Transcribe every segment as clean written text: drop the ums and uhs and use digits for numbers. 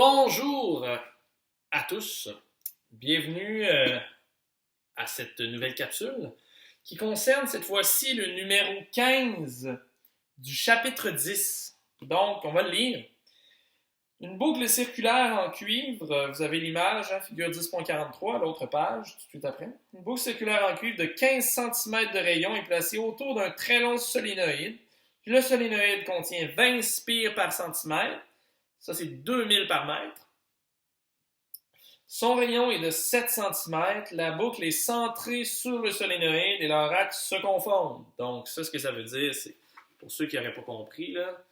Bonjour à tous, bienvenue à cette nouvelle capsule qui concerne cette fois-ci le numéro 15 du chapitre 10. Donc, on va le lire. Une boucle circulaire en cuivre, vous avez l'image, figure 10.43 à l'autre page, tout de suite après. Une boucle circulaire en cuivre de 15 cm de rayon est placée autour d'un très long solénoïde. Le solénoïde contient 20 spires par centimètre. Ça, c'est 2000 par mètre. Son rayon est de 7 cm. La boucle est centrée sur le solénoïde et leurs axes se confondent. Donc, ça, ce que ça veut dire, c'est, pour ceux qui n'auraient pas compris, là,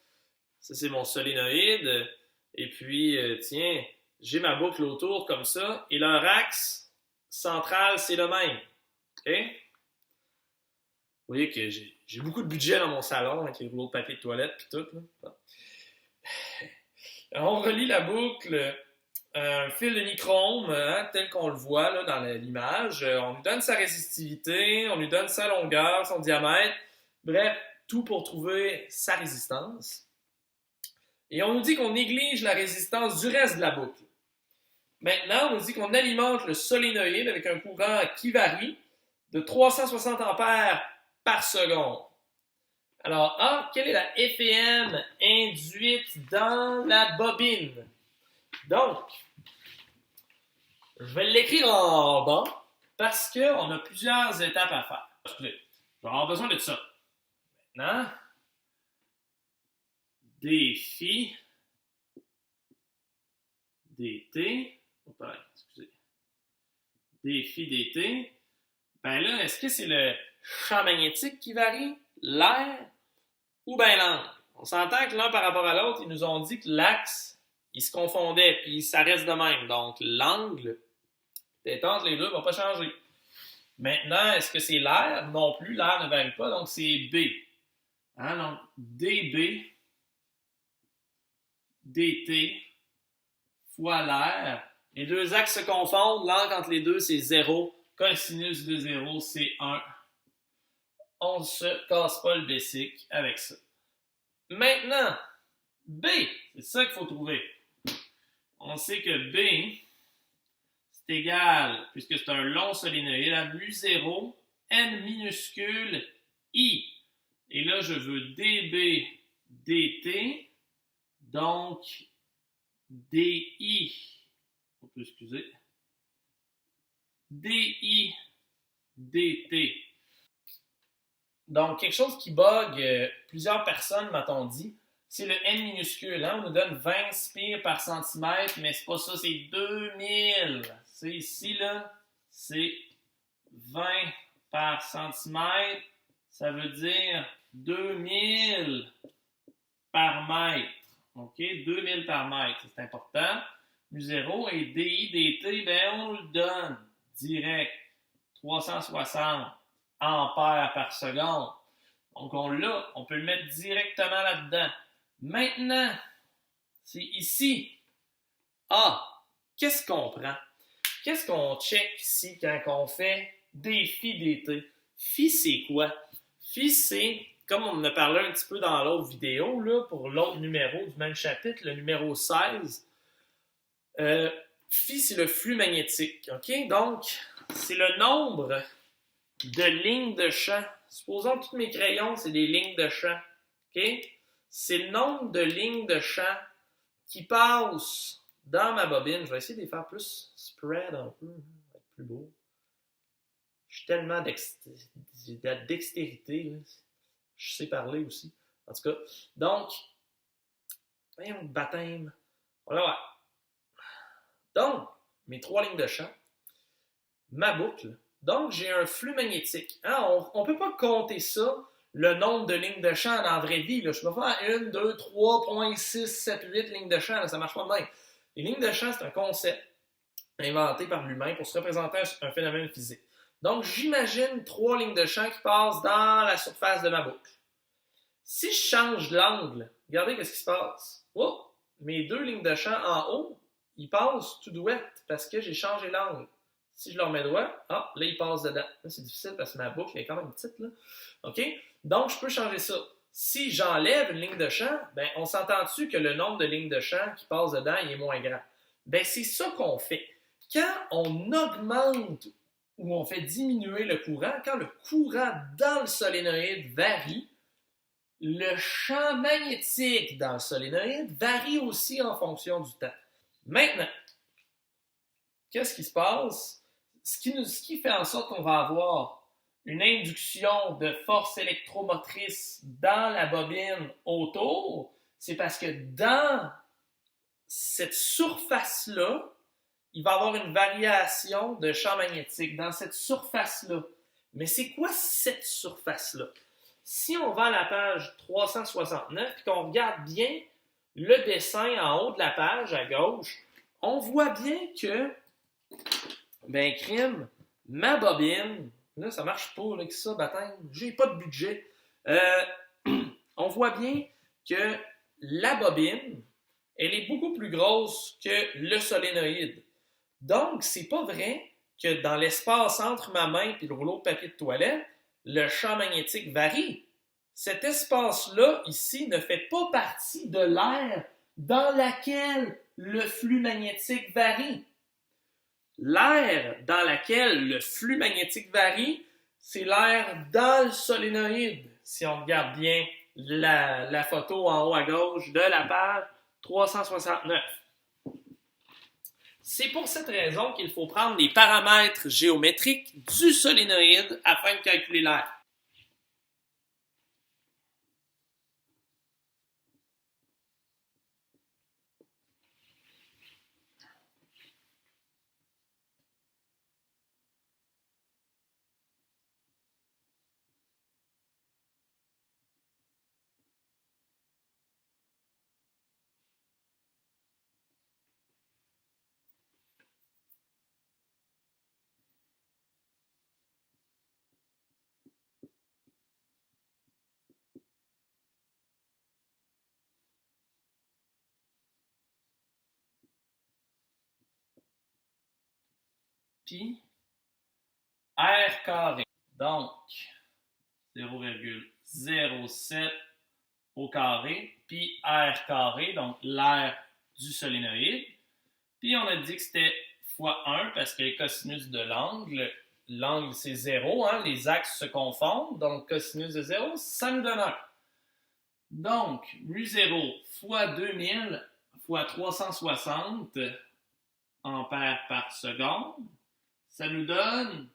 ça, c'est mon solénoïde. Et puis, tiens, j'ai ma boucle autour comme ça. Et leur axe central, c'est le même. OK? Vous voyez que j'ai beaucoup de budget dans mon salon, avec les rouleaux de papier de toilette et tout. Là. On relie la boucle un fil de nichrome, tel qu'on le voit là, dans l'image. On lui donne sa résistivité, on lui donne sa longueur, son diamètre. Bref, tout pour trouver sa résistance. Et on nous dit qu'on néglige la résistance du reste de la boucle. Maintenant, on nous dit qu'on alimente le solénoïde avec un courant qui varie de 360 ampères par seconde. Alors, quelle est la FEM induite dans la bobine? Donc, je vais l'écrire en bas parce qu'on a plusieurs étapes à faire. Excusez, je vais avoir besoin de ça. Maintenant, défi dt. Excusez. Défi dt. Ben là, est-ce que c'est le champ magnétique qui varie, l'air, ou bien l'angle? On s'entend que l'un par rapport à l'autre, ils nous ont dit que l'axe, il se confondait, puis ça reste de même. Donc, l'angle, peut-être entre les deux, ne va pas changer. Maintenant, est-ce que c'est l'air? Non plus, l'air ne varie pas, donc c'est B. Donc, dB, dt, fois l'air. Les deux axes se confondent, l'angle entre les deux, c'est 0. Cosinus de 0, c'est 1. On ne se casse pas le basic avec ça. Maintenant, B, c'est ça qu'il faut trouver. On sait que B, c'est égal, puisque c'est un long solénoïde, à mu0, n minuscule, I. Et là, je veux dB, dt, donc di, on peut excuser, di, dt. Donc, quelque chose qui bug plusieurs personnes, m'a-t-on dit, c'est le n minuscule. On nous donne 20 spires par centimètre, mais c'est pas ça, c'est 2000. C'est ici, là, c'est 20 par centimètre. Ça veut dire 2000 par mètre. OK? 2000 par mètre, c'est important. mu0 et di, dt, ben on le donne direct. 360 ampères par seconde. Donc, on l'a, on peut le mettre directement là-dedans. Maintenant, c'est ici. Qu'est-ce qu'on prend? Qu'est-ce qu'on check ici quand on fait défi dt? Phi, c'est quoi? Phi, c'est, comme on en a parlé un petit peu dans l'autre vidéo, là, pour l'autre numéro du même chapitre, le numéro 16, phi, c'est le flux magnétique. OK? Donc, c'est le nombre de lignes de champ. Supposons que tous mes crayons, c'est des lignes de champ. OK? C'est le nombre de lignes de champ qui passent dans ma bobine. Je vais essayer de les faire plus spread un peu, être plus beau. Je suis tellement j'ai de la dextérité. Là. Je sais parler aussi. En tout cas, donc, voyons le baptême. On va voir. Donc, mes 3 lignes de champ, ma boucle. Donc, j'ai un flux magnétique. On ne peut pas compter ça, le nombre de lignes de champ dans la vraie vie. Là. Je peux pas faire 1, 2, 3.6, 7, 8 lignes de champ. Là, ça ne marche pas de même. Les lignes de champ, c'est un concept inventé par l'humain pour se représenter un phénomène physique. Donc, j'imagine 3 lignes de champ qui passent dans la surface de ma boucle. Si je change l'angle, regardez ce qui se passe. Mes 2 lignes de champ en haut, ils passent tout douette parce que j'ai changé l'angle. Si je le remets droit, là, il passe dedans. Là, c'est difficile parce que ma boucle est quand même petite. Là. OK? Donc, je peux changer ça. Si j'enlève une ligne de champ, ben, on s'entend-tu que le nombre de lignes de champ qui passent dedans il est moins grand? Ben, c'est ça qu'on fait. Quand on augmente ou on fait diminuer le courant, quand le courant dans le solénoïde varie, le champ magnétique dans le solénoïde varie aussi en fonction du temps. Maintenant, qu'est-ce qui se passe? Ce qui fait en sorte qu'on va avoir une induction de force électromotrice dans la bobine autour, c'est parce que dans cette surface-là, il va y avoir une variation de champ magnétique dans cette surface-là. Mais c'est quoi cette surface-là? Si on va à la page 369 et qu'on regarde bien le dessin en haut de la page à gauche, on voit bien que, ben crime, ma bobine, là ça marche pas avec ça, baptême, j'ai pas de budget. On voit bien que la bobine, elle est beaucoup plus grosse que le solénoïde. Donc, c'est pas vrai que dans l'espace entre ma main et le rouleau de papier de toilette, le champ magnétique varie. Cet espace-là, ici, ne fait pas partie de l'air dans laquelle le flux magnétique varie. L'air dans laquelle le flux magnétique varie, c'est l'air dans le solénoïde. Si on regarde bien la photo en haut à gauche de la page 369. C'est pour cette raison qu'il faut prendre les paramètres géométriques du solénoïde afin de calculer l'air. Pi R carré. Donc, 0,07 au carré, pi R carré, donc l'air du solénoïde. Puis on a dit que c'était fois 1 parce que les cosinus de l'angle c'est 0, hein, les axes se confondent, donc cosinus de 0, ça nous donne 1. Donc, mu0 fois 2000 fois 360 ampères par seconde, ça nous donne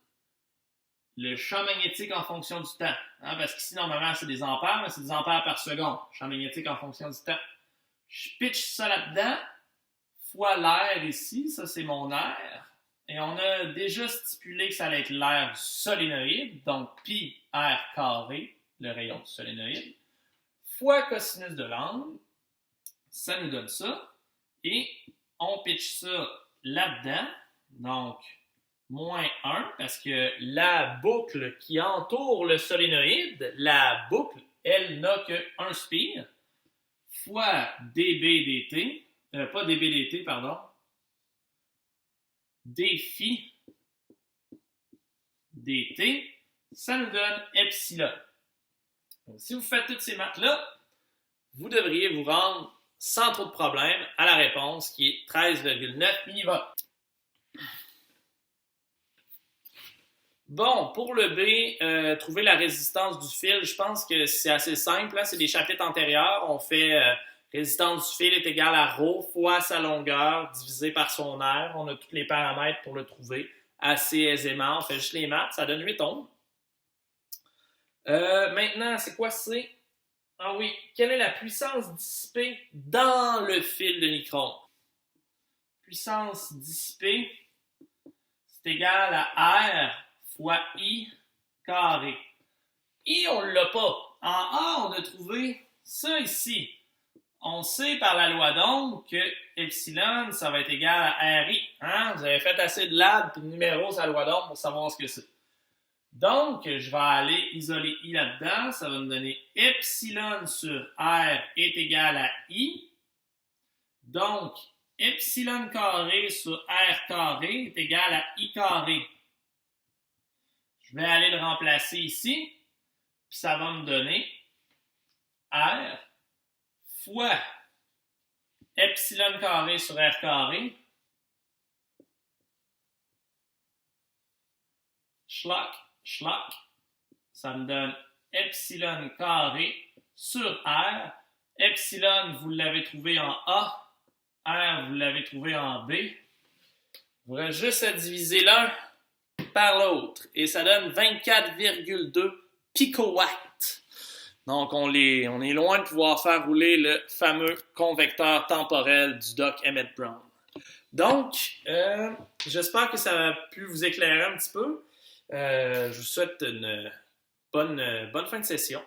le champ magnétique en fonction du temps. Hein, parce qu'ici, normalement, c'est des ampères, mais c'est des ampères par seconde. Champ magnétique en fonction du temps. Je pitch ça là-dedans, fois l'air ici, ça c'est mon air. Et on a déjà stipulé que ça allait être l'air du solénoïde, donc pi r carré, le rayon du solénoïde, fois cosinus de l'angle, ça nous donne ça. Et on pitch ça là-dedans, donc moins 1, parce que la boucle qui entoure le solénoïde, la boucle, elle n'a qu'un spire, fois dB dt, pas dB dt, pardon, d phi dt, ça nous donne epsilon. Donc, si vous faites toutes ces maths-là, vous devriez vous rendre sans trop de problème à la réponse qui est 13,9 millivolts. Bon, pour le B, trouver la résistance du fil, je pense que c'est assez simple. Là, c'est des chapitres antérieurs. On fait résistance du fil est égale à ρ fois sa longueur divisé par son aire. On a tous les paramètres pour le trouver assez aisément. On fait juste les maths, ça donne 8 ohms. Maintenant, c'est quoi C? Ah oui, quelle est la puissance dissipée dans le fil de nichrome? Puissance dissipée, c'est égal à R fois I carré. I, on ne l'a pas. En A, on a trouvé ça ici. On sait par la loi d'Ohm que epsilon, ça va être égal à RI. Hein? Vous avez fait assez de lab et de numéros sur la loi d'Ohm pour savoir ce que c'est. Donc, je vais aller isoler I là-dedans. Ça va me donner epsilon sur R est égal à I. Donc, epsilon carré sur R carré est égal à I carré. Je vais aller le remplacer ici. Puis ça va me donner R fois epsilon carré sur R carré, schlac, schlac, ça me donne epsilon carré sur R. Epsilon, vous l'avez trouvé en A. R, vous l'avez trouvé en B. Vous aurez juste à diviser l'un par l'autre. Et ça donne 24,2 picowatts. Donc, on est loin de pouvoir faire rouler le fameux convecteur temporel du Doc Emmett Brown. Donc, j'espère que ça a pu vous éclairer un petit peu. Je vous souhaite une bonne fin de session.